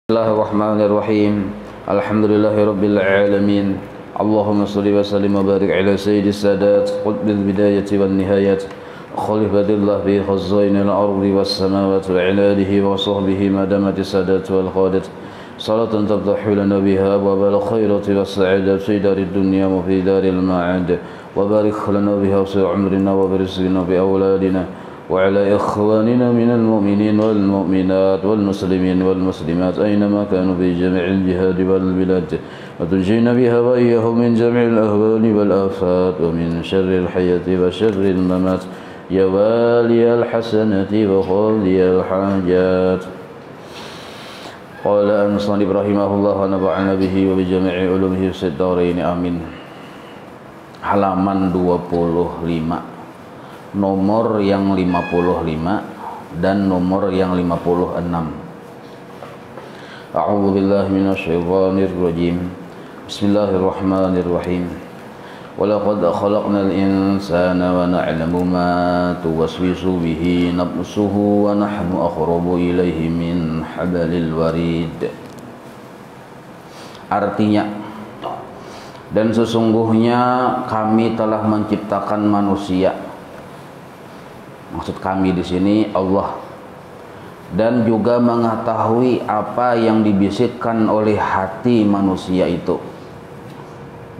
Bismillahirrahmanirrahim. Alhamdulillahirabbil alamin. Allahumma shalli wa sallim wa barik ala sayyidis sadat qutbil bidayati wan nihayat khalifatillah bi khazainil ardi was samawati wa ala alihi wa sahbihi ma damatis sadat wal qadat salatan tafdahu lana biha wa bal khairati was sa'adat fi darid dunya wa fi daril ma'ad wa barik lana biha fi umrina wa barizqina bi awladina وعلى إخواننا من المؤمنين والمؤمنات والمسلمين والمسلمات أينما كانوا في جميع الجهاد والبلاد وتنجينا بها وإياهم من جميع الأهوال والآفات ومن شر الحياة وشر الممات يا والي الحسنة وقاضي الحاجات. قال المصنف رحمه الله ونفعنا به وبجميع علومه في الدارين آمين. Halaman 25, nomor yang 55 dan nomor yang 56. A'udzu billahi minasyaitonir rajim. Bismillahirrahmanirrahim. Walaqad khalaqnal insana wa na'lamu ma tuwaswisu bihi nafsuhu wa nahnu aqrabu ilaihi min hablil warid. Artinya, dan sesungguhnya kami telah menciptakan manusia. Maksud kami di sini Allah, dan juga mengetahui apa yang dibisikkan oleh hati manusia itu,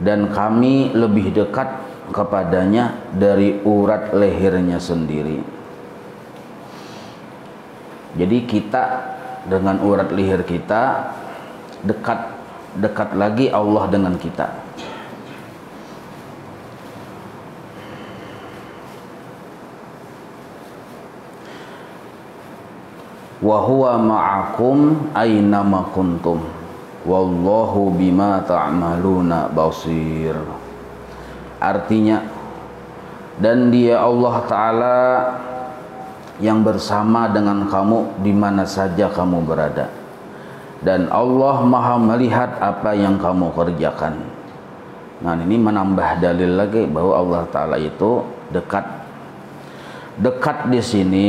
dan kami lebih dekat kepadanya dari urat lehernya sendiri. Jadi kita dengan urat leher kita dekat lagi Allah dengan kita. Wa huwa ma'akum aynama kuntum wallahu bima ta'maluna basir. Artinya, dan Dia Allah Ta'ala yang bersama dengan kamu di mana saja kamu berada, dan Allah Maha melihat apa yang kamu kerjakan. Nah, ini menambah dalil lagi bahwa Allah Ta'ala itu dekat. Dekat di sini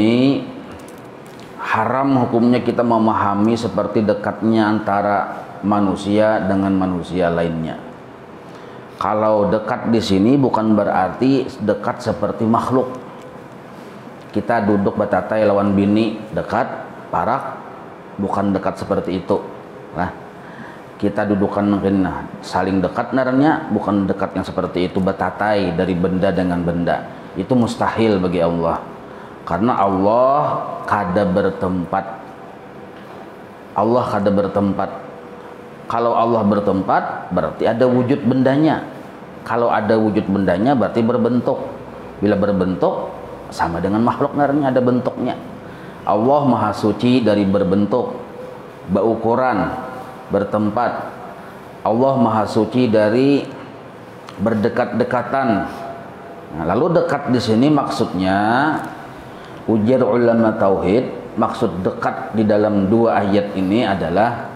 haram hukumnya kita memahami seperti dekatnya antara manusia dengan manusia lainnya. Kalau dekat di sini bukan berarti dekat seperti makhluk. Kita duduk batatai lawan bini dekat, parak, bukan dekat seperti itu. Nah, kita dudukan mungkin saling dekat naranya, bukan dekat yang seperti itu, batatai dari benda dengan benda. Itu mustahil bagi Allah. Karena Allah kada bertempat. Allah kada bertempat. Kalau Allah bertempat berarti ada wujud bendanya. Kalau ada wujud bendanya berarti berbentuk. Bila berbentuk sama dengan makhluk naranya, ada bentuknya. Allah Maha Suci dari berbentuk, berukuran, bertempat. Allah Maha Suci dari berdekat-dekatan. Nah, lalu dekat di sini maksudnya, ujar ulama tauhid, maksud dekat di dalam dua ayat ini adalah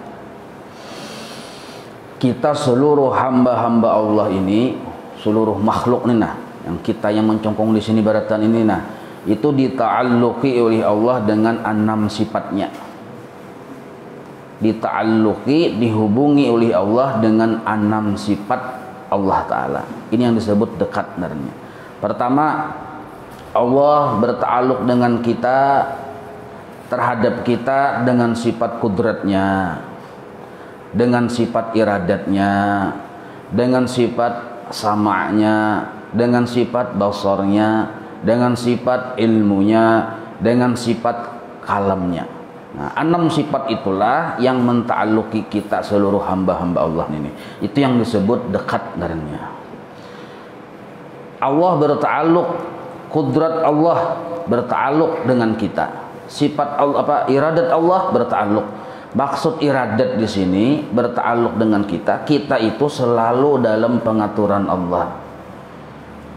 kita seluruh hamba-hamba Allah ini, seluruh makhluk nih, yang kita yang mencongkong di sini baratan ini, itu dita'alluqi oleh Allah dengan 6 sifatnya. Dita'alluqi, dihubungi oleh Allah dengan 6 sifat Allah Ta'ala. Ini yang disebut dekat sebenarnya. Pertama, Allah berta'alluq dengan kita, terhadap kita dengan sifat kudratnya, dengan sifat iradatnya, dengan sifat sama'nya, dengan sifat basarnya, dengan sifat ilmunya, dengan sifat kalamnya. Nah, 6 sifat itulah yang menta'alluqi kita seluruh hamba-hamba Allah ini. Itu yang disebut dekat dengannya. Allah berta'alluq, kudrat Allah berta'alluq dengan kita. Sifat Allah, iradat Allah berta'alluq. Maksud iradat di sini berta'alluq dengan kita. Kita itu selalu dalam pengaturan Allah.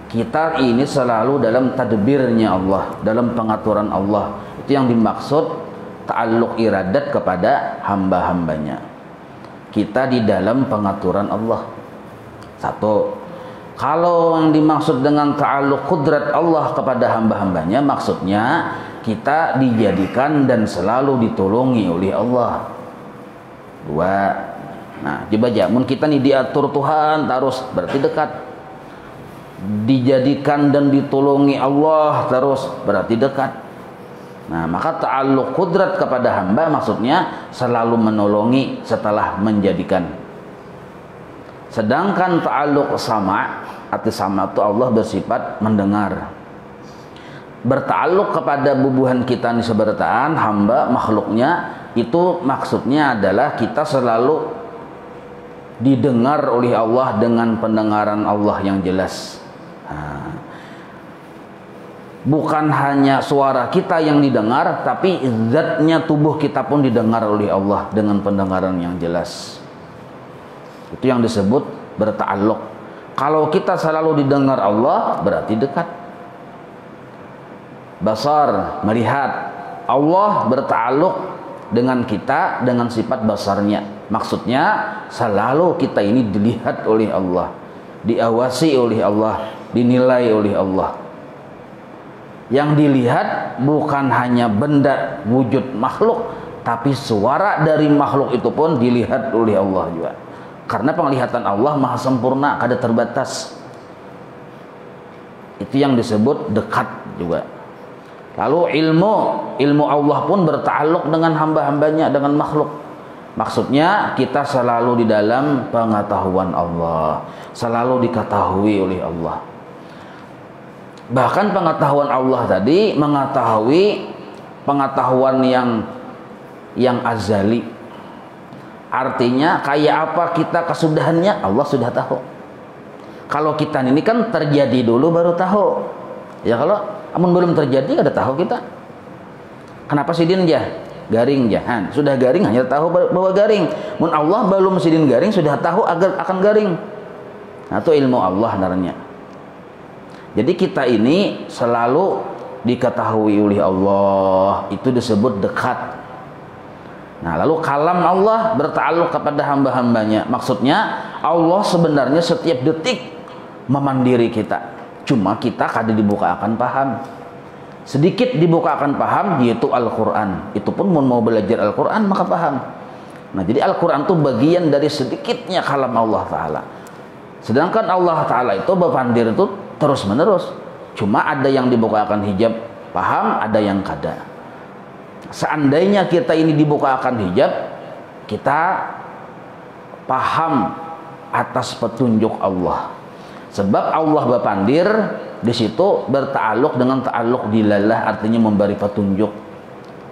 Kita ini selalu dalam tadbirnya Allah, dalam pengaturan Allah. Itu yang dimaksud ta'alluq iradat kepada hamba-hambanya. Kita di dalam pengaturan Allah. Satu. Kalau yang dimaksud dengan ta'alluq kudrat Allah kepada hamba-hambanya, maksudnya kita dijadikan dan selalu ditolongi oleh Allah. 2. Nah, coba aja mun kita nih diatur Tuhan terus berarti dekat. Dijadikan dan ditolongi Allah terus berarti dekat. Nah, maka ta'alluq qudrat kepada hamba maksudnya selalu menolongi setelah menjadikan. Sedangkan ta'alluq sama, arti sama itu Allah bersifat mendengar. Berta'alluq kepada bubuhan kita nih sebertaan hamba makhluknya itu maksudnya adalah kita selalu didengar oleh Allah dengan pendengaran Allah yang jelas. Bukan hanya suara kita yang didengar, tapi zatnya tubuh kita pun didengar oleh Allah dengan pendengaran yang jelas. Itu yang disebut berta'alluq. Kalau kita selalu didengar Allah berarti dekat. Basar, melihat. Allah berta'alluq dengan kita dengan sifat basarnya. Maksudnya selalu kita ini dilihat oleh Allah, diawasi oleh Allah, dinilai oleh Allah. Yang dilihat bukan hanya benda wujud makhluk, tapi suara dari makhluk itu pun dilihat oleh Allah juga. Karena penglihatan Allah maha sempurna, kada terbatas. Itu yang disebut dekat juga. Lalu ilmu Allah pun berta'alluq dengan hamba-hambanya, dengan makhluk. Maksudnya kita selalu di dalam pengetahuan Allah, selalu diketahui oleh Allah. Bahkan pengetahuan Allah tadi mengetahui pengetahuan yang azali. Artinya kayak apa kita kesudahannya Allah sudah tahu. Kalau kita ini kan terjadi dulu baru tahu. Ya kalau amun belum terjadi kada tahu kita. Kenapa sidin dia? Garing jahan, sudah garing hanya tahu bahwa garing. Mun Allah belum sidin garing sudah tahu agar akan garing. Nah, itu ilmu Allah naranya. Jadi kita ini selalu diketahui oleh Allah, itu disebut dekat. Nah, lalu kalam Allah berta'alluq kepada hamba-hambanya. Maksudnya Allah sebenarnya setiap detik memandiri kita. Cuma kita kada dibukakan paham. Sedikit dibukakan paham yaitu Al-Quran. Itu pun mau belajar Al-Quran maka paham. Nah, jadi Al-Quran itu bagian dari sedikitnya kalam Allah Ta'ala. Sedangkan Allah Ta'ala itu berpandir itu terus menerus. Cuma ada yang dibukakan hijab paham, ada yang kada. Seandainya kita ini dibukakan hijab, kita paham atas petunjuk Allah. Sebab Allah berpandir di situ berta'alluq dengan ta'alluq dilalah, artinya memberi petunjuk.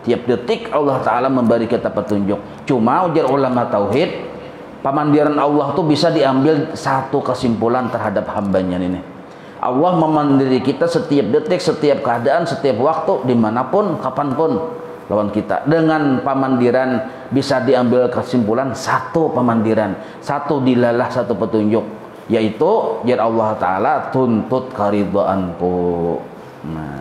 Tiap detik Allah Ta'ala memberi kita petunjuk. Cuma ujar ulama tauhid, pemandiran Allah itu bisa diambil satu kesimpulan terhadap hambanya ini. Allah memandiri kita setiap detik, setiap keadaan, setiap waktu, dimanapun, kapanpun lawan kita. Dengan pemandiran bisa diambil kesimpulan satu pemandiran, satu dilalah, satu petunjuk, yaitu jar Allah Ta'ala tuntut karidhaanku. Nah,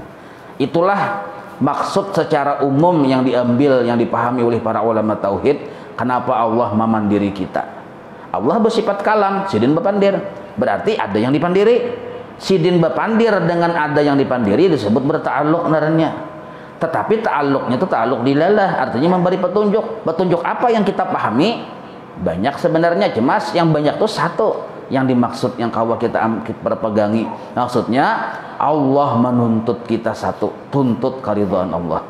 itulah maksud secara umum yang diambil, yang dipahami oleh para ulama tauhid. Kenapa Allah memandiri kita? Allah bersifat kalam, sidin berpandir, berarti ada yang dipandiri. Sidin berpandir dengan ada yang dipandiri disebut berta'alluq naranya. Tetapi ta'alluqnya itu ta'alluq dilalah, artinya memberi petunjuk. Petunjuk apa yang kita pahami? Banyak sebenarnya, cemas yang banyak itu satu yang dimaksud, yang kawa kita berpegangi. Maksudnya Allah menuntut kita satu, tuntut karidhaan Allah.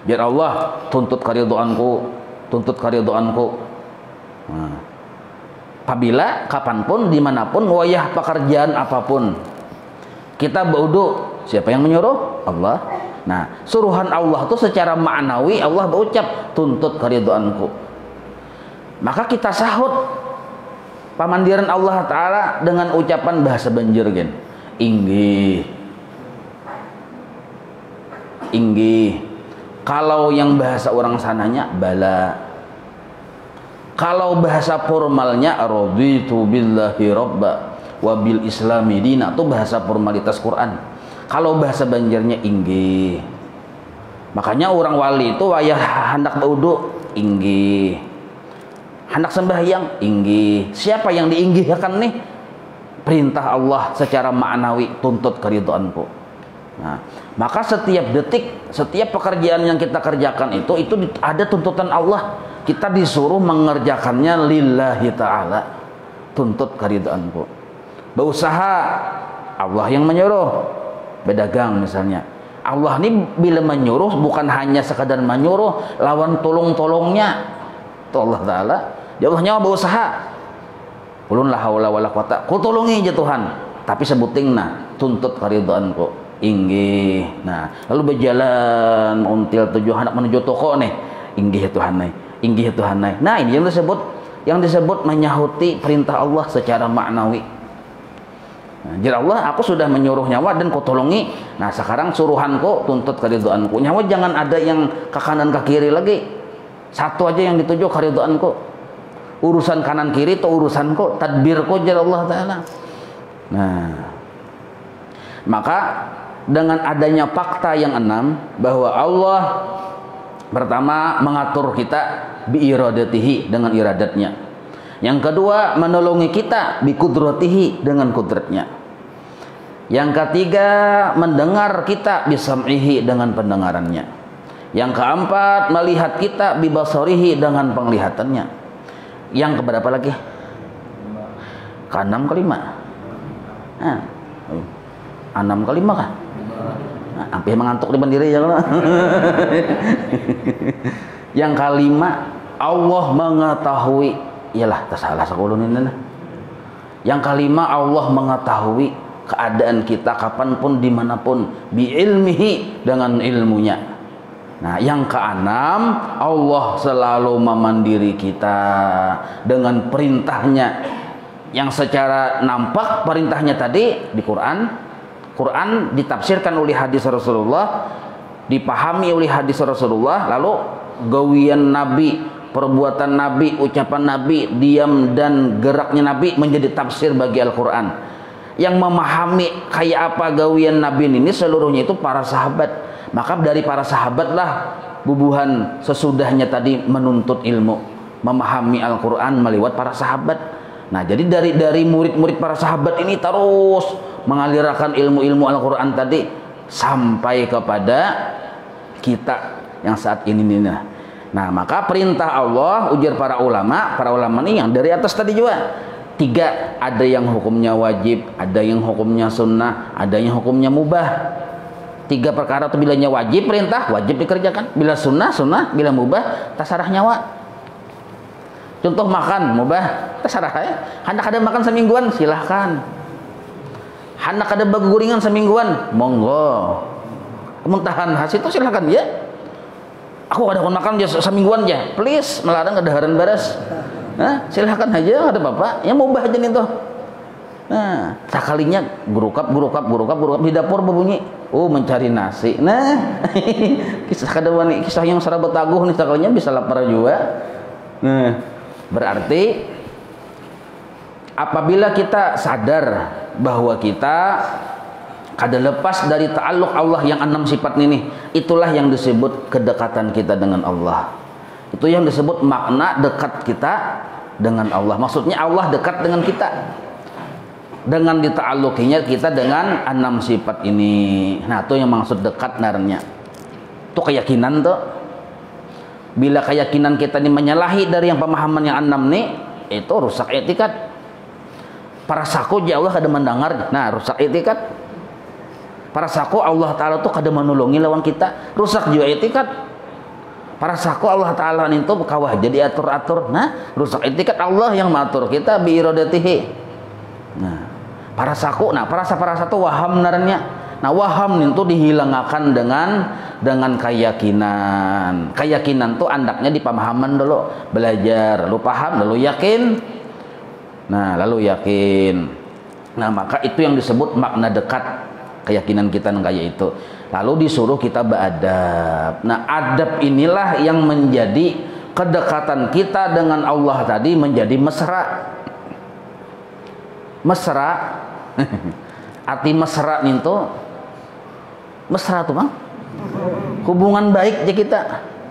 Biar Allah tuntut karidhaanku, tuntut karidhaanku. Nah, apabila kapanpun, dimanapun, wayah pekerjaan apapun, kita berwudu, siapa yang menyuruh? Allah. Nah, suruhan Allah itu secara maknawi Allah berucap tuntut karidhaanku. Maka kita sahut pamandiran Allah Ta'ala dengan ucapan bahasa Banjar gen. Inggih. Inggih. Kalau yang bahasa orang sananya bala. Kalau bahasa formalnya raditu billahi rabba wa bil islami dina, itu bahasa formalitas Quran. Kalau bahasa Banjarnya inggih. Makanya orang wali itu wayah hendak berwudu inggih, hendak sembahyang inggih. Siapa yang diinggihkan nih? Perintah Allah secara maknawi, tuntut keridhaanku. Nah, maka setiap detik, setiap pekerjaan yang kita kerjakan itu ada tuntutan Allah. kita disuruh mengerjakannya lillahi ta'ala, tuntut keridaanku. Berusaha, Allah yang menyuruh. Berdagang misalnya, Allah ini bila menyuruh bukan hanya sekadar menyuruh, lawan tolong-tolongnya itu Allah Ta'ala. Ya Allah nyawa berusaha, ulun la haula wala quwata, ku tolongi aja Tuhan, tapi sebutingna tuntut keridaanku inggih. Nah lalu berjalan until tujuh anak menuju toko nih, inggih Tuhan nih, inggih Tuhan nih. Nah ini yang disebut menyahuti perintah Allah secara maknawi. Nah, jadi Allah, aku sudah menyuruh nyawa dan kau tolongi. Nah sekarang suruhanku tuntut keriduanku. Nyawa jangan ada yang ke kanan ke kiri lagi. Satu aja yang dituju keriduanku. Urusan kanan kiri itu urusanku, tadbirku jadi Allah Ta'ala. Nah maka dengan adanya fakta yang 6 bahwa Allah pertama mengatur kita bi iradatihi dengan iradatnya. Yang kedua menolongi kita bi kudratihi dengan kudratnya. Yang ketiga mendengar kita bi sam'ihi dengan pendengarannya. Yang keempat melihat kita bi basarihi dengan penglihatannya. Yang keberapa lagi? Keenam kelima. Nah, 6 kelima kah? Nah, hampir mengantuk di pendiri ya. Yang kelima Allah mengetahui. Iyalah tersalah sekulun ini. Yang kelima Allah mengetahui keadaan kita kapanpun dimanapun bi ilmihi dengan ilmunya. Nah yang keenam Allah selalu memandiri kita dengan perintahnya yang secara nampak perintahnya tadi di Quran ditafsirkan oleh hadis Rasulullah, dipahami oleh hadis Rasulullah, lalu gawian Nabi, perbuatan Nabi, ucapan Nabi, diam dan geraknya Nabi menjadi tafsir bagi Al-Quran. Yang memahami kayak apa gawian Nabi ini seluruhnya itu para sahabat. Maka dari para sahabatlah bubuhan sesudahnya tadi menuntut ilmu, memahami Al-Quran melewat para sahabat. Nah jadi dari murid-murid para sahabat ini terus mengalirkan ilmu-ilmu Al-Quran tadi sampai kepada kita yang saat ini. Nah maka perintah Allah ujar para ulama ini yang dari atas tadi juga 3, ada yang hukumnya wajib, ada yang hukumnya sunnah, ada yang hukumnya mubah. 3 perkara itu bilanya wajib perintah wajib dikerjakan, bila sunnah, bila mubah terserah nyawa. Contoh makan mubah terserah ya. Hendak ada makan semingguan silahkan, hendak ada beguringan semingguan monggo, muntahan hasil itu silahkan ya. Aku ada makan aja semingguan aja, please melarang kedaharan baras. Nah, silahkan aja, ada bapak yang mau aja nih tuh. Nah, sekalinya gurukap di dapur berbunyi, oh mencari nasi. Nah, kisah yang serabat aguh nih sekalinya bisa lapar juga. Nah, berarti apabila kita sadar bahwa kita kada lepas dari ta'alluq Allah yang 6 sifat ini, itulah yang disebut kedekatan kita dengan Allah. Itu yang disebut makna dekat kita dengan Allah. Maksudnya Allah dekat dengan kita dengan dita'alluqinya kita dengan 6 sifat ini. Nah itu yang maksud dekat narnya. Itu keyakinan tuh. Bila keyakinan kita ini menyalahi dari yang pemahaman yang 6 nih, itu rusak etikat. Para saku ya Allah kada mendengar. Nah rusak etikat. Para saku Allah Ta'ala tuh kada menolongi lawan kita, rusak juga etikat. Para saku Allah Ta'ala itu kawah jadi atur-atur, nah rusak etikat. Allah yang mengatur kita bi iradatihi. Nah para saku, nah para satu waham naranya. Nah waham itu dihilangkan dengan keyakinan. Keyakinan tuh andaknya di pemahaman dulu, belajar, lalu paham, lalu yakin. Nah lalu yakin. Nah maka itu yang disebut makna dekat. Keyakinan kita kayak itu. Lalu disuruh kita beradab. Nah adab inilah yang menjadi kedekatan kita dengan Allah tadi menjadi mesra. Mesra arti mesra itu mesra tuh bang, hubungan baik aja kita.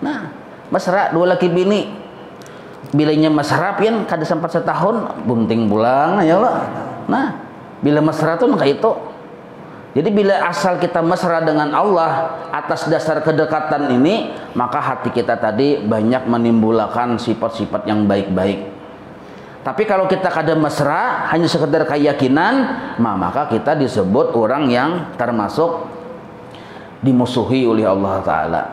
Nah mesra dua laki bini bilanya mesra pian kada sempat setahun bunting pulang ya Allah. Nah bila mesra tuh kayak itu Jadi bila asal kita mesra dengan Allah atas dasar kedekatan ini, maka hati kita tadi banyak menimbulkan sifat-sifat yang baik-baik. Tapi kalau kita kada mesra, hanya sekedar keyakinan, maka kita disebut orang yang termasuk dimusuhi oleh Allah Ta'ala.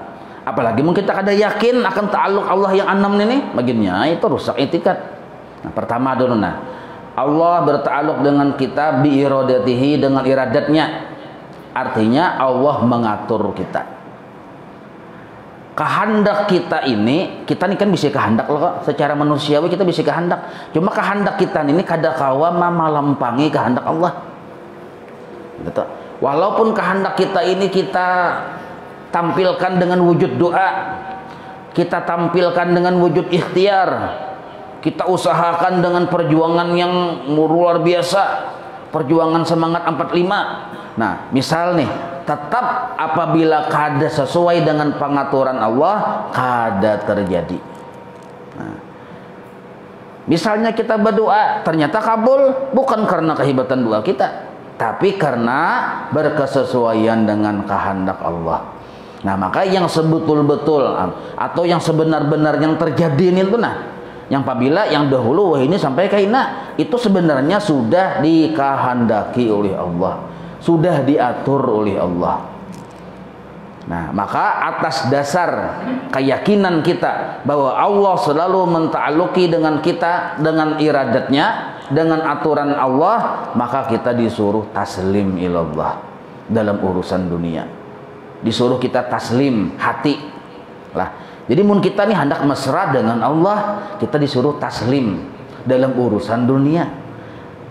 Apalagi mungkin kita kada yakin akan ta'aluk Allah yang enam ini, bagiannya itu rusak itikad. Nah, pertama dulu Allah berta'aluk dengan kita biiradatihi, dengan iradatnya. Artinya Allah mengatur kita. Kehendak kita ini kan bisa kehendak loh kok. Secara manusiawi kita bisa kehendak. Cuma kehendak kita ini kada kawa melampangi kehendak Allah. Gitu. Walaupun kehendak kita ini kita tampilkan dengan wujud doa, kita tampilkan dengan wujud ikhtiar, kita usahakan dengan perjuangan yang luar biasa, perjuangan semangat 45. Nah, misal nih, tetap apabila kada sesuai dengan pengaturan Allah, kada terjadi. Nah, misalnya kita berdoa, ternyata kabul, bukan karena kehebatan doa kita, tapi karena berkesesuaian dengan kehendak Allah. Nah, maka yang sebetul-betul atau yang sebenar-benar yang terjadi ini tuh yang apabila yang dahulu wah ini sampai kaina, itu sebenarnya sudah dikehendaki oleh Allah, sudah diatur oleh Allah. Nah, maka atas dasar keyakinan kita bahwa Allah selalu menta'alluqi dengan kita, dengan iradatnya, dengan aturan Allah, maka kita disuruh taslim ilallah dalam urusan dunia. Disuruh kita taslim hati lah. Jadi mun kita nih hendak mesra dengan Allah, kita disuruh taslim dalam urusan dunia.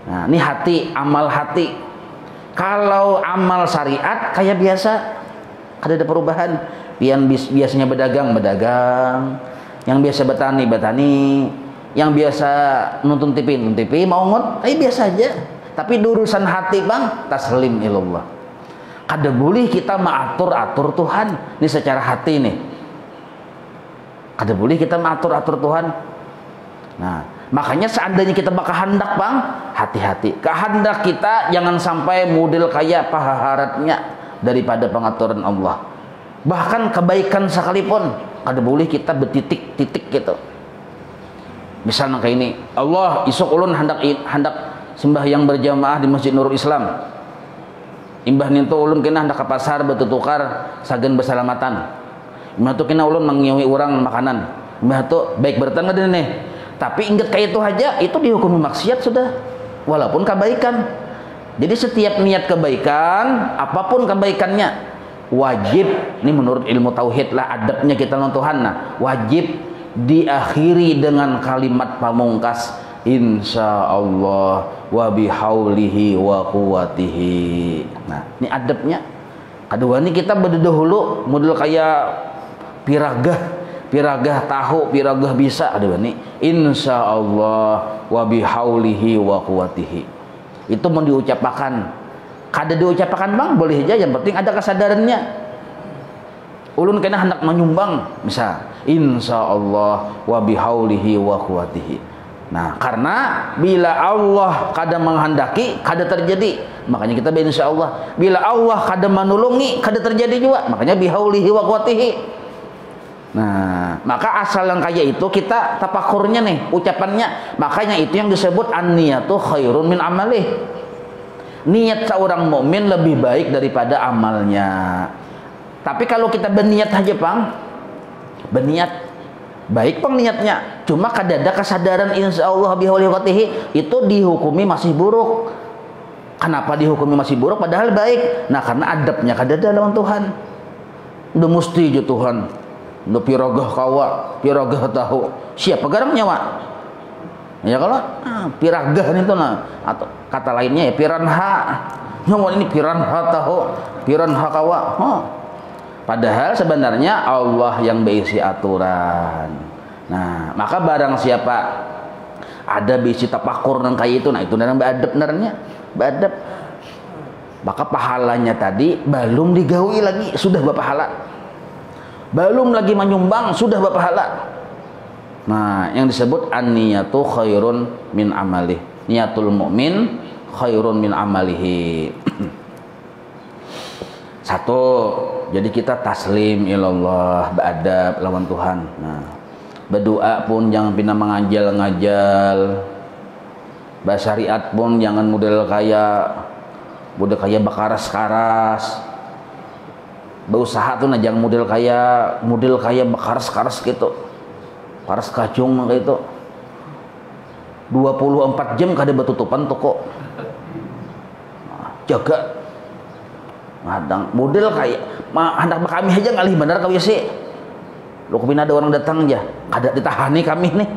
Nah, ini hati, amal hati. Kalau amal syariat kayak biasa, ada perubahan. Yang biasanya berdagang, yang biasa bertani, yang biasa nonton TV, mau ngot, biasa aja. Tapi urusan hati bang, taslim ilallah. Kada boleh kita mengatur-atur Tuhan. Ini secara hati nih. Kada boleh kita mengatur-atur Tuhan. Nah, makanya seandainya kita berkehendak bang, hati-hati. Kehendak kita jangan sampai model kayak paharatnya daripada pengaturan Allah. Bahkan kebaikan sekalipun kada boleh kita bertitik-titik gitu. Misalnya kayak ini, Allah isuk ulun hendak sembahyang berjamaah di Masjid Nurul Islam. Imbah nintu ulun kena hendak ke pasar bertukar sagan bersalamatan. Imbah tu kena ulun mengiwi orang makanan. Imbah tu baik bertangga nih. Tapi ingat kayak itu aja, itu dihukumi maksiat sudah, walaupun kebaikan. Jadi setiap niat kebaikan, apapun kebaikannya, wajib, ini menurut ilmu tauhid lah, adabnya kita dengan Tuhan, wajib diakhiri dengan kalimat pamungkas, insyaallah wa bihaulihi wa quwatihi. Nah, ini adabnya. Kedua ini kita berdahulu model kayak piragah tahu, piragah bisa, ada nih insyaallah wa bihaulihi wa quwatihi. Itu mau diucapkan. Kada diucapkan bang, boleh aja, yang penting ada kesadarannya. Ulun kena hendak menyumbang, misal insyaallah wa bihaulihi wa quwatihi. Nah, karena bila Allah kada menghendaki, kada terjadi. Makanya kita insyaallah. Bila Allah kada menolongi, kada terjadi juga. Makanya bihaulihi wa quwatihi. Nah, maka asal yang kayak itu kita tafakurnya nih, ucapannya. Makanya itu yang disebut an-niyatu khairun min amalih. Niat seorang mukmin lebih baik daripada amalnya. Tapi kalau kita berniat aja bang, berniat baik bang niatnya, cuma kada ada kesadaran insyaallah bihaulihi, itu dihukumi masih buruk. Kenapa dihukumi masih buruk padahal baik? Nah, karena adabnya kada ada lawan Tuhan. Udah mesti aja Tuhan. Udah piragah kawa, piragah tahu. Siapa garang nyawa? Ya kalau piragah itu atau kata lainnya ya piranha. Nyawa ini piranha tahu, piranha kawa. Padahal sebenarnya Allah yang berisi aturan. Nah, maka barang siapa ada bisi tapakur dan kayak itu, nah itu dalam beradab benernya, beradab. Maka pahalanya tadi belum digawi lagi sudah berpahala. Belum lagi menyumbang sudah berpahala. Nah, yang disebut an-niyatu khairun min amalih. Niyatul mukmin khairun min amalihi. Satu, jadi kita taslim ilallah, beradab lawan Tuhan. Nah, berdoa pun jangan pernah mengajal-ngajal. Bersyariat pun jangan model kayak bakaras-karas. Berusaha tuh nah jangan model kayak bakaras-karas gitu. Karas kacung kayak itu. 24 jam kada betutupan toko. Nah, jaga. Madang model kayak anak kami aja ngalih benar kau sih. Lo kepin ada orang datang aja, kada ditahani kami nih.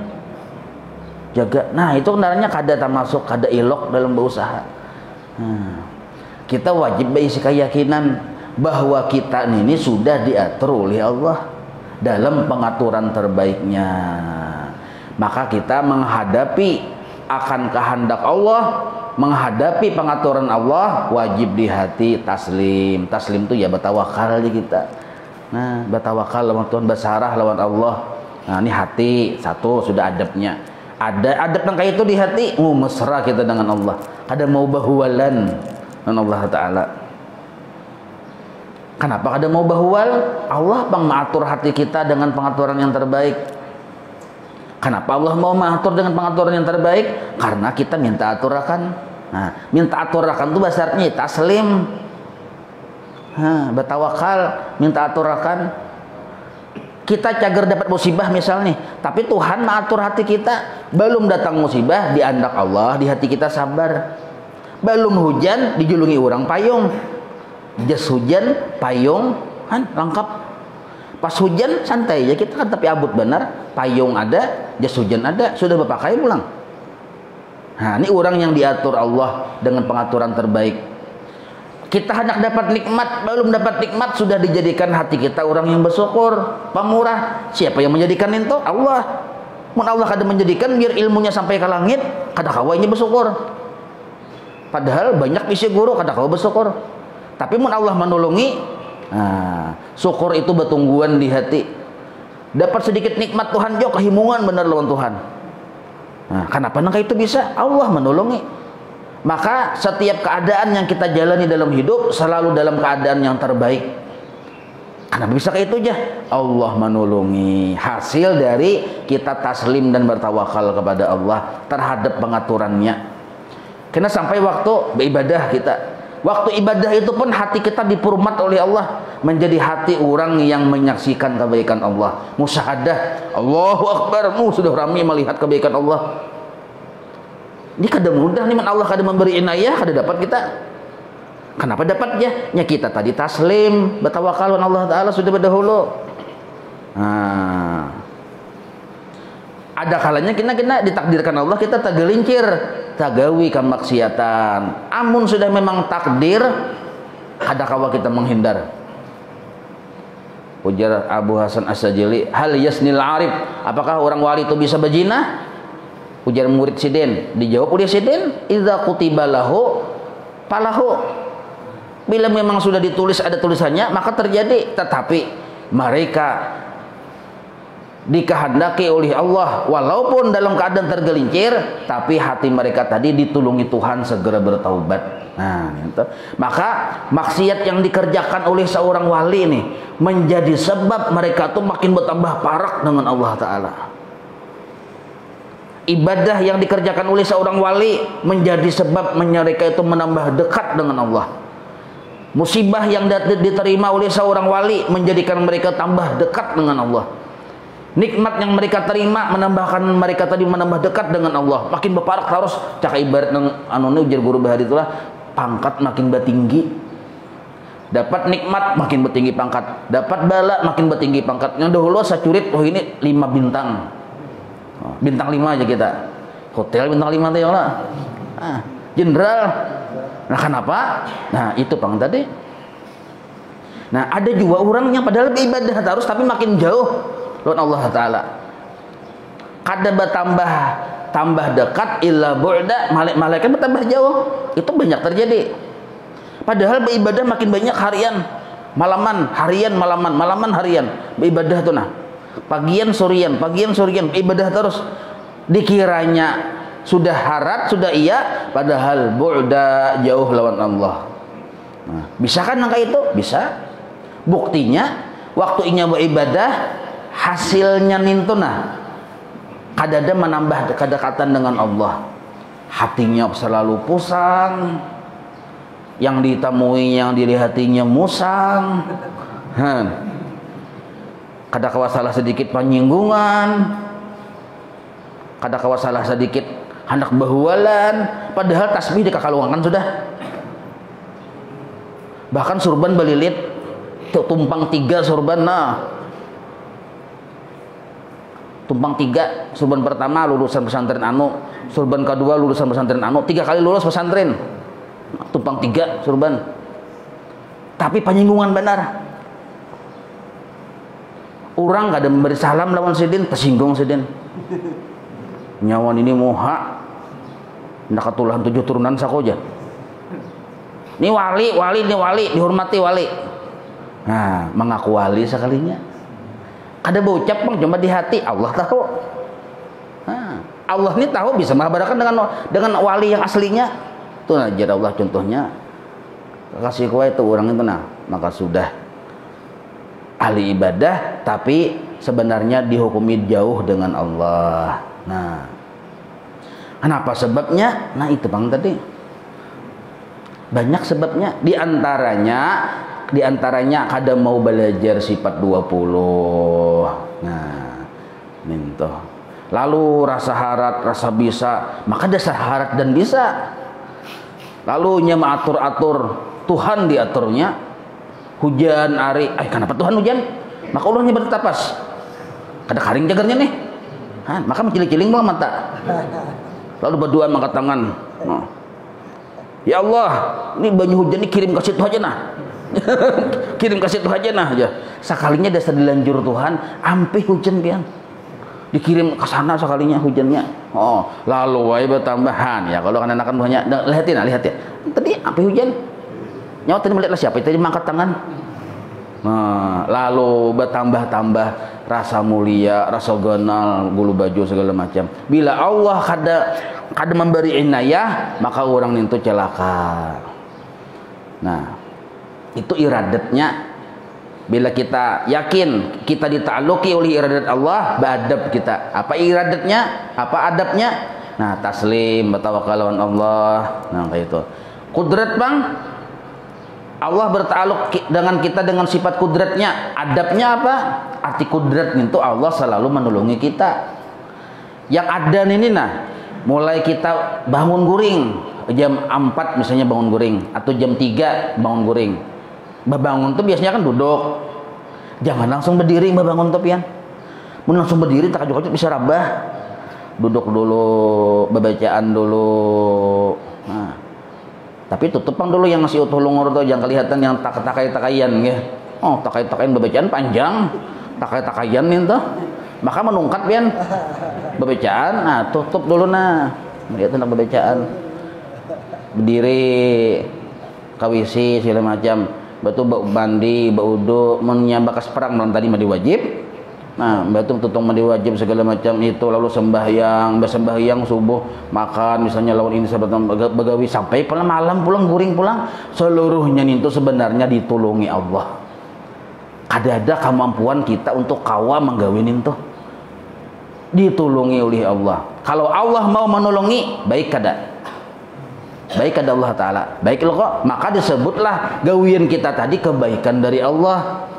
Jaga. Nah, itu kendalanya kada termasuk kada ilok dalam berusaha. Kita wajib berisi keyakinan bahwa kita ini sudah diatur oleh Allah dalam pengaturan terbaiknya. Maka kita menghadapi akan kehendak Allah, menghadapi pengaturan Allah, wajib di hati taslim. Taslim itu ya bertawakal di kita. Nah, bertawakal lawan Tuhan, bersarah lawan Allah. Nah, ini hati satu sudah adabnya. Ada adab yang kayak itu di hati, mesra kita dengan Allah. Kada mau bahualan dengan Allah Ta'ala. Kenapa kada mau bahual? Allah bang mengatur hati kita dengan pengaturan yang terbaik. Kenapa Allah mau mengatur dengan pengaturan yang terbaik? Karena kita minta aturakan. Nah, minta aturakan itu basarnya taslim. Bertawakal, minta aturakan. Kita cager dapat musibah misalnya, tapi Tuhan mengatur hati kita. Belum datang musibah, diandak Allah, di hati kita sabar. Belum hujan, dijulungi orang payung. Jas hujan, payung, kan lengkap. Pas hujan santai ya kita kan, tapi abut benar, payung ada, jas hujan ada, sudah berpakai pulang. Nah, ini orang yang diatur Allah dengan pengaturan terbaik. Kita hendak dapat nikmat, belum dapat nikmat sudah dijadikan hati kita orang yang bersyukur, pemurah. Siapa yang menjadikan itu? Allah. Mun Allah kada menjadikan biar ilmunya sampai ke langit, kada kawainya bersyukur. Padahal banyak isi guru kada kawa bersyukur. Tapi mun Allah menolongi, nah, syukur itu bertungguan di hati. Dapat sedikit nikmat Tuhan jo kehimungan bener lawan Tuhan. Nah, kenapa nangka itu bisa? Allah menolongi. Maka setiap keadaan yang kita jalani dalam hidup selalu dalam keadaan yang terbaik. Kenapa bisa kayak itu aja? Allah menolongi. Hasil dari kita taslim dan bertawakal kepada Allah terhadap pengaturannya. Karena sampai waktu beribadah kita, waktu ibadah itu pun hati kita dipurmat oleh Allah menjadi hati orang yang menyaksikan kebaikan Allah. Musyahadah, Allahu Akbar, sudah ramai melihat kebaikan Allah. Ini kada mudah nih, Allah kada memberi inayah, kada dapat kita. Kenapa dapatnya? Ya kita tadi taslim, bertawakal Allah Ta'ala sudah berdahulu. Nah, ada kalanya kita ditakdirkan Allah kita tergelincir, tagawi kemaksiatan. Amun sudah memang takdir, ada kawa kita menghindar. Ujar Abu Hasan As-Sajili, hal yasnil arif, apakah orang wali itu bisa berzina? Ujar murid Sidin, dijawab oleh Sidin, idza kutiba lahu falahu. Bila memang sudah ditulis ada tulisannya maka terjadi, tetapi mereka dikehendaki oleh Allah walaupun dalam keadaan tergelincir, tapi hati mereka tadi ditulungi Tuhan segera bertaubat. Nah, gitu. Maka maksiat yang dikerjakan oleh seorang wali ini menjadi sebab mereka tuh makin bertambah parah dengan Allah Ta'ala. Ibadah yang dikerjakan oleh seorang wali menjadi sebab mereka itu menambah dekat dengan Allah. Musibah yang diterima oleh seorang wali menjadikan mereka tambah dekat dengan Allah. Nikmat yang mereka terima menambahkan mereka tadi menambah dekat dengan Allah. Makin berparak terus. Cak ibarat nang anone ujar guru bahari itulah, pangkat makin bertinggi. Dapat nikmat makin bertinggi pangkat. Dapat bala makin bertinggi pangkat. Yang dahulu sacurit, oh ini 5 bintang. Bintang 5 aja kita. Hotel bintang 5 teh lah. Jenderal. Nah, kenapa? Nah, itu pang tadi. Nah, ada juga orang yang padahal beribadah terus tapi makin jauh lawan Allah Ta'ala. Kada tambah dekat illa bu'da, malaikat bertambah jauh. Itu banyak terjadi. Padahal beribadah makin banyak harian, malaman, harian, malaman, harian. Beribadah tuh nah. Pagian sorian, ibadah terus. Dikiranya sudah harat, sudah iya, padahal bu'da, jauh lawan Allah. Nah, bisa kan angka itu? Bisa. Buktinya waktu inya beribadah hasilnya nintuna kadada menambah kedekatan dengan Allah. Hatinya selalu pusang, yang ditemui yang dilihatinya musang. Kada kawa salah sedikit penyinggungan, kada kawa salah sedikit hendak bahualan, padahal tasbih dikakalungan sudah. Bahkan surban belilit tumpang 3 surban. Nah, tumpang 3, surban pertama lulusan pesantren anu, surban kedua lulusan pesantren anu, 3 kali lulus pesantren. Tumpang 3 surban. Tapi penyinggungan benar. Orang gak ada memberi salam lawan sidin, tersinggung sidin. Nyawan ini moha nak ketulahan 7 turunan sakoja. Ini wali, dihormati wali. Nah, mengaku wali sekalinya. Kada berucap bang, cuma di hati. Allah tahu. Nah, Allah ini tahu bisa mengabarakan dengan wali yang aslinya. Itu ajar Allah contohnya. Kasih kue itu orang itu nah, maka sudah ahli ibadah, tapi sebenarnya dihukumi jauh dengan Allah. Nah, kenapa sebabnya? Nah itu bang tadi. Banyak sebabnya. Di antaranya kada mau belajar sifat 20. Nah, minto. Lalu rasa harap, rasa bisa, maka dasar harap dan bisa. Lalu nya mengatur-atur, Tuhan diaturnya. Hujan ari, kenapa Tuhan hujan? Maka Allahnya bertapas. Kada karing jagarnya nih. Maka menciling-ciling bang mata. Lalu berdoa mengangkat tangan. Ya Allah, ini banyu hujan ini kirim ke situ aja nah. Kirim ke situ aja nah aja. Sekalinya dasar dilanjur Tuhan, ampe hujan pian. Dikirim ke sana sekalinya hujannya. Oh, lalu wae bertambahan ya kalau anak-anak banyak. Lihatin. Tadi ampe hujan. Nyawa tadi melihatlah siapa tadi mengangkat tangan. Nah, lalu bertambah-tambah rasa mulia, rasa genal, gulu baju segala macam. Bila Allah kada memberi inayah, maka orang itu celaka. Nah, itu iradatnya. Bila kita yakin kita dita'alluqi oleh iradat Allah, beradab kita. Apa iradatnya? Apa adabnya? Nah, taslim, bertawakal lawan Allah. Nah, kayak itu. Kudrat bang, Allah bertakluk dengan kita dengan sifat kudratnya. Adabnya apa? Arti kudrat itu Allah selalu menolongi kita. Yang ada ini nah, mulai kita bangun guring jam 4 misalnya bangun guring, atau jam 3 bangun guring. Bangun tuh biasanya kan duduk. Jangan langsung berdiri bangun tuh pian. Mun langsung berdiri tak kaju bisa rabah. Duduk dulu, bacaan dulu. Nah, tapi tutup pang dulu yang masih utuh lungur tuh, jangan kelihatan yang takai-takaian ya. Oh, takai-takaian bacaan panjang, takai-takaian itu. Maka menungkat pian bacaan. Nah, tutup dulu nah. Lihat tentang bacaan. Berdiri, kawisi segala macam. Batu bau mandi, bau wudu, menyabakas perang malam tadi mandi wajib. Nah, batu tutung mandi wajib segala macam itu, lalu sembahyang subuh, makan misalnya lawan ini sahabat begawi sampai malam pulang guring pulang, seluruhnya itu sebenarnya ditolongi Allah. Ada kemampuan kita untuk kawa menggawin itu. Ditolongi oleh Allah. Kalau Allah mau menolongi, baik kada. Baik ada Allah Ta'ala, baik loh kok, maka disebutlah gawian kita tadi kebaikan dari Allah.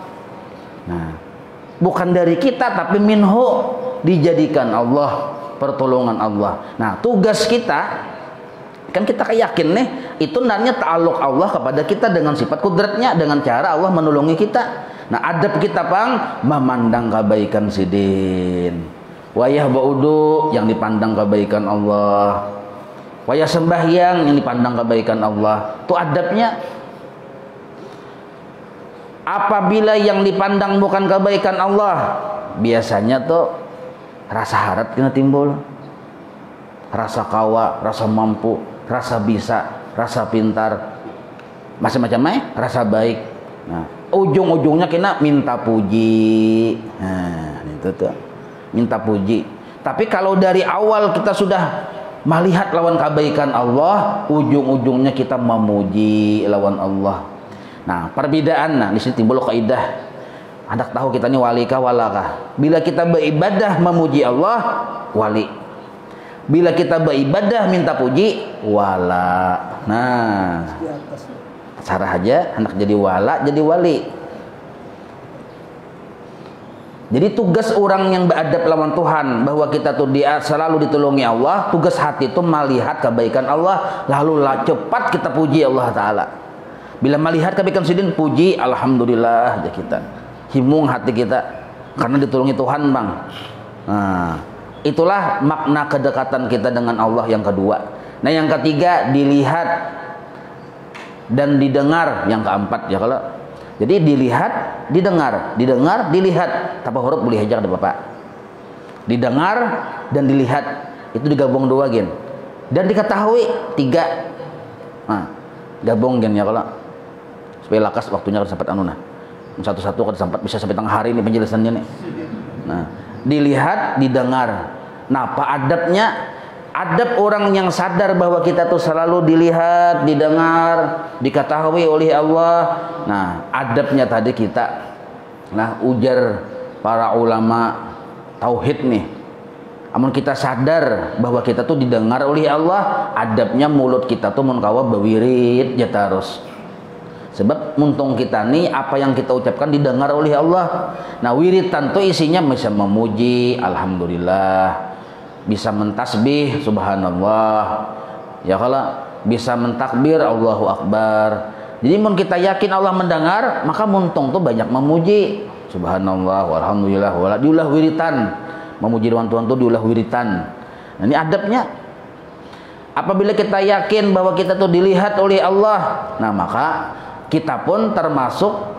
Nah, bukan dari kita tapi minhu, dijadikan Allah, pertolongan Allah. Nah, tugas kita kan kita yakin nih itu nanya ta'aluk Allah kepada kita dengan sifat kudratnya, dengan cara Allah menolongi kita. Nah, adab kita pang memandang kebaikan sidin, wayah baudu yang dipandang kebaikan Allah, wayah sembahyang yang dipandang kebaikan Allah. Itu adabnya. Apabila yang dipandang bukan kebaikan Allah, biasanya tuh rasa harap kena timbul, rasa kawa, rasa mampu, rasa bisa, rasa pintar, macam-macam rasa baik. Nah, ujung-ujungnya kena minta puji. Nah, itu tuh minta puji. Tapi kalau dari awal kita sudah melihat lawan kebaikan Allah, ujung-ujungnya kita memuji lawan Allah. Nah, perbedaan, nah di sini timbul kaidah. Hendak tahu kita ini wali kah walakah? Bila kita beribadah memuji Allah, wali. Bila kita beribadah minta puji, wala. Nah, cara aja hendak jadi wala, jadi wali. Jadi tugas orang yang beradab lawan Tuhan, bahwa kita tuh dia selalu ditolongi Allah. Tugas hati itu melihat kebaikan Allah, lalu cepat kita puji Allah Ta'ala. Bila melihat kebaikan sidin, puji alhamdulillah aja kita. Himung hati kita karena ditolongi Tuhan, Bang. Nah, itulah makna kedekatan kita dengan Allah yang kedua. Nah, yang ketiga dilihat dan didengar. Yang keempat ya kalau jadi dilihat, didengar, dilihat. Tanpa huruf boleh aja ada Bapak. Didengar dan dilihat itu digabung dua gen. Dan diketahui tiga. Nah, gabung gen ya kalau supaya lakas waktunya harus sempat anu nah. Satu-satu kan sempat bisa sampai tengah hari ini penjelasannya nih. Nah, dilihat, didengar. Nah, apa adabnya? Adab orang yang sadar bahwa kita tuh selalu dilihat, didengar, diketahui oleh Allah. Nah, adabnya tadi kita, nah ujar para ulama tauhid nih. Namun kita sadar bahwa kita tuh didengar oleh Allah, adabnya mulut kita tuh mun kawa bawirid ya terus. Sebab muntung kita nih apa yang kita ucapkan didengar oleh Allah. Nah, wiritan tuh isinya bisa memuji, alhamdulillah. Bisa mentasbih subhanallah, ya kalau bisa mentakbir Allahu Akbar. Jadi mun kita yakin Allah mendengar, maka muntung tuh banyak memuji subhanallah walhamdulillah wala diulah wiritan. Memuji Tuhan tuh diulah wiritan. Nah, ini adabnya. Apabila kita yakin bahwa kita tuh dilihat oleh Allah, nah maka kita pun termasuk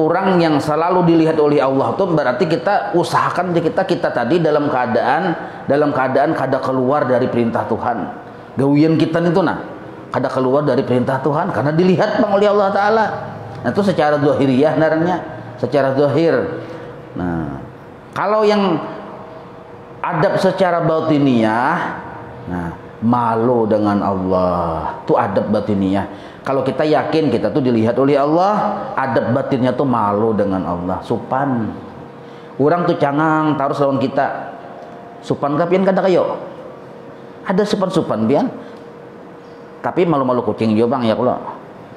orang yang selalu dilihat oleh Allah. Itu berarti kita usahakan kita tadi dalam keadaan kada keluar dari perintah Tuhan. Gawian kita itu nah kada keluar dari perintah Tuhan karena dilihat Bang oleh Allah Ta'ala. Nah, itu secara zahiriyah naranya, secara zahir. Nah, kalau yang adab secara batiniyah, nah malu dengan Allah, itu adab batiniyah. Kalau kita yakin kita tuh dilihat oleh Allah, adab batinnya tuh malu dengan Allah, supan. Orang tuh cangang taruh lawan kita. Supan kapian kada kayo. Ada supan-supan pian. Tapi malu-malu kucing juga Bang ya kalau.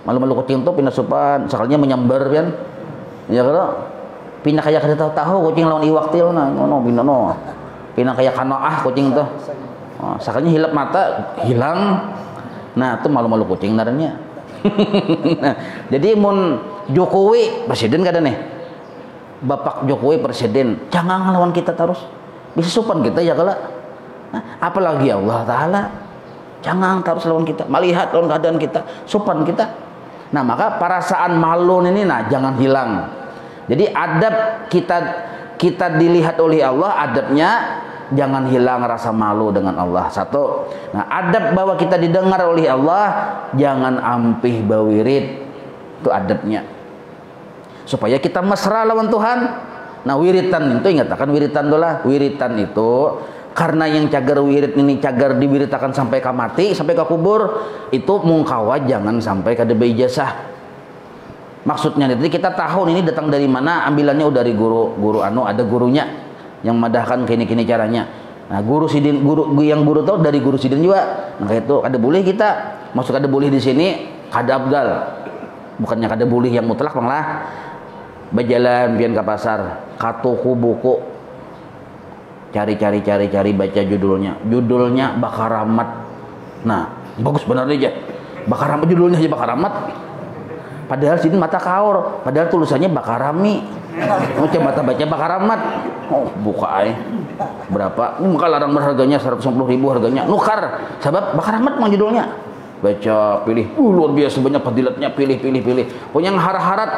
Malu-malu kucing tuh pindah supan, sekalinya menyambar pian. Ya kalau pindah kayak kada tahu kucing lawan iwak til nah, ngono pindah no. Pindah kayak kanoah kucing tuh. Oh, sekalinya hilap mata, hilang. Nah, itu malu-malu kucing naranya. Nah, jadi mun Jokowi presiden kada nih, Bapak Jokowi presiden, jangan lawan kita terus, bisa sopan kita ya kalau, nah, apalagi Allah Taala, jangan terus lawan kita, melihat lawan keadaan kita, sopan kita. Nah, maka perasaan malu ini nah jangan hilang. Jadi adab kita dilihat oleh Allah, adabnya jangan hilang rasa malu dengan Allah. Satu. Nah, adab bahwa kita didengar oleh Allah, jangan ampih bawirid. Itu adabnya. Supaya kita mesra lawan Tuhan. Nah, wiritan itu ingat akan wiritan dolah. Wiritan itu karena yang cagar wirid ini cagar diwiritakan sampai ke mati, sampai ke kubur, itu mungkawa jangan sampai ke debe ijazah. Maksudnya jadi kita tahu ini datang dari mana, ambilannya udah dari guru anu ada gurunya yang madahkan kini caranya. Nah, guru yang guru tahu dari guru sidin juga. Nah, itu ada boleh kita masuk ada boleh di sini kada abdal. Bukannya kada boleh yang mutlak Bang lah. Berjalan pian ke pasar, katuku buku. Cari baca judulnya. Judulnya Bakaramat. Nah, bagus benar aja. Bakaramat judulnya aja Bakaramat. Padahal sini mata kaur, padahal tulisannya Bakarami. Mau coba baca Bakaramat. Oh, buka berapa? Ini muka larang harganya 150.000 harganya. Nukar. Sebab Bakaramat mang judulnya. Baca, pilih. Luar biasa banyak fadilatnya, pilih. Pokoknya yang harat-harat.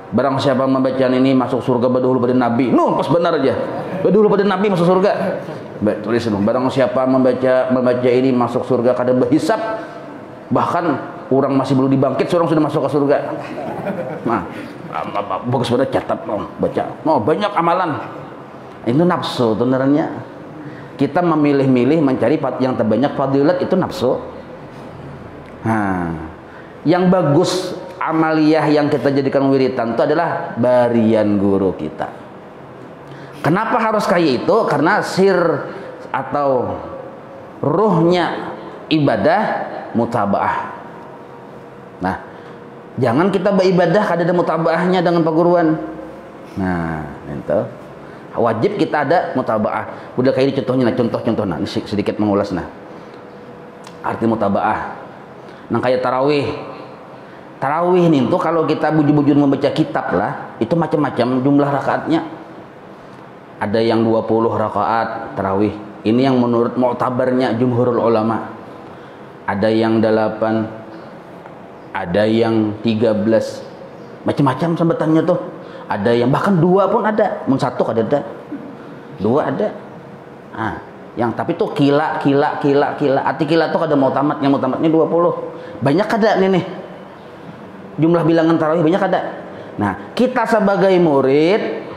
Barang siapa membaca ini masuk surga badahulu pada Nabi. Pas benar aja. Badahulu pada Nabi masuk surga. Baik, tulis dulu. Barang siapa membaca ini masuk surga kada berhisab. Bahkan orang masih belum dibangkit, seorang sudah masuk ke surga. Nah, bagus banget catat baca. Banyak amalan. Itu nafsu sebenarnya. Kita memilih-milih mencari yang terbanyak fadilat itu nafsu. Nah, Yang bagus amaliyah yang kita jadikan wiritan itu adalah barian guru kita. Kenapa harus kayak itu? Karena sir atau ruhnya ibadah mutabaah. Nah, jangan kita beribadah kada ada mutabaahnya dengan perguruan. Nah, itu wajib kita ada mutabaah. Udah kayak ini contohnya, contoh nah, sedikit mengulas nah. Arti mutabaah. Nah, kayak tarawih. Tarawih nih tuh kalau kita bujur-bujur membaca kitab lah, itu macam-macam jumlah rakaatnya. Ada yang 20 rakaat tarawih. Ini yang menurut mu'tabarnya jumhurul ulama. Ada yang 8, ada yang 13. Macam-macam sebutannya tuh. Ada yang bahkan 2 pun ada. Mun 1 ada. 2 ada. Ah, yang tapi tuh kila. Arti kila tuh ada mu'tamadnya 20. Banyak ada nih. Jumlah bilangan tarawih banyak ada. Nah, kita sebagai murid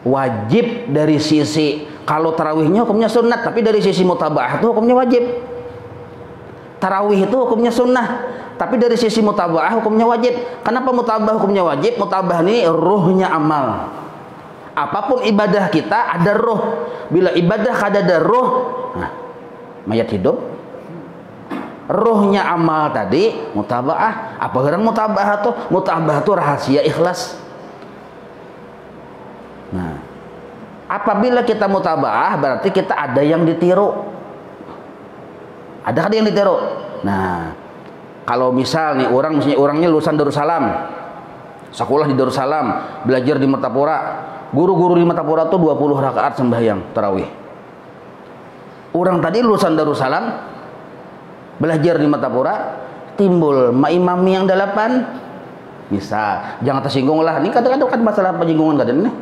wajib dari sisi kalau tarawihnya hukumnya sunnah, tapi dari sisi mutabaah itu hukumnya wajib. Tarawih itu hukumnya sunnah, tapi dari sisi mutabaah hukumnya wajib. Kenapa mutabaah hukumnya wajib? Mutabaah ini ruhnya amal. Apapun ibadah kita ada ruh. Bila ibadah kada ada ruh, nah, mayat hidup. Ruhnya amal tadi mutabaah. Apa orang mutabaah tuh? Mutabaah tuh rahasia ikhlas. Nah, apabila kita mutabaah berarti kita ada yang ditiru. Ada yang ditiru. Nah, kalau misal nih orangnya lulusan Darussalam, sekolah di Darussalam, belajar di Martapura, guru-guru di Martapura tuh 20 rakaat sembahyang tarawih. Orang tadi lulusan Darussalam, belajar di Martapura, timbul imam yang 8, misal, jangan tersinggung lah. Ini kadang-kadang kan masalah penyinggungan kadang nih.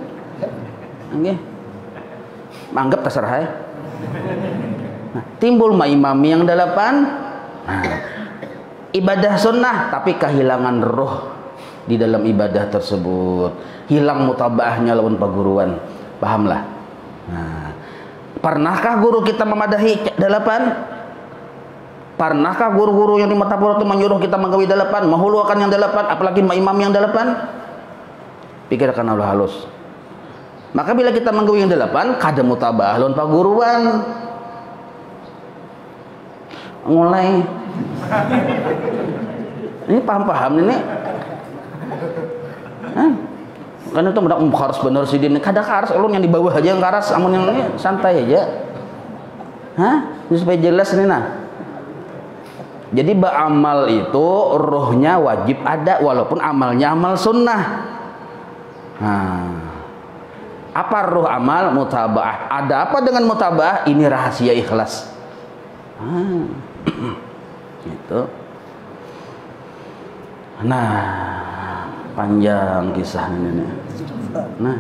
Oke, anggap terserah ya. Nah, timbul imam yang 8, nah, ibadah sunnah tapi kehilangan roh di dalam ibadah tersebut, hilang mutabaahnya lawan perguruan, pahamlah. Nah, pernahkah guru kita memadahi 8? Pernahkah guru-guru yang di Martapura itu menyuruh kita menggawi 8, menghulukan yang 8, apalagi imam yang 8? Pikirkan Allah halus. Maka bila kita menggawi yang 8, kada mutabaah lawan perguruan. Mulai ini paham-paham ini. Kan itu harus benar sih ini. Kada harus ulun yang di bawah aja yang karas, amun yang ini santai aja. Ini supaya jelas ini nah. Jadi beramal itu rohnya wajib ada walaupun amalnya amal sunnah. Apa roh amal? Mutabaah. Ada apa dengan mutabaah? Ini rahasia ikhlas. Gitu. Nah, panjang kisah ini. Nah,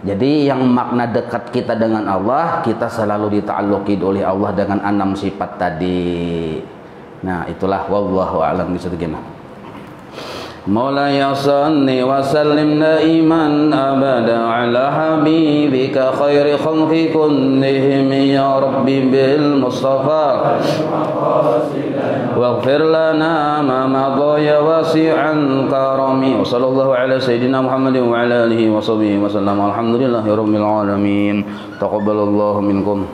jadi yang makna dekat kita dengan Allah, kita selalu dita'alluqi oleh Allah dengan 6 sifat tadi. Nah, itulah wallahu a'lam bishawab. Maulaya salli wa sallim daiman abada ala habibika khairi khalqi kullihim ya rabbi bil mustafa waghfir lana ma madha ya wasi'an karami wa sallallahu ala sayyidina Muhammadin wa ala alihi wa sahbihi wa sallam alhamdulillahi rabbil alamin taqabbalallahu minkum.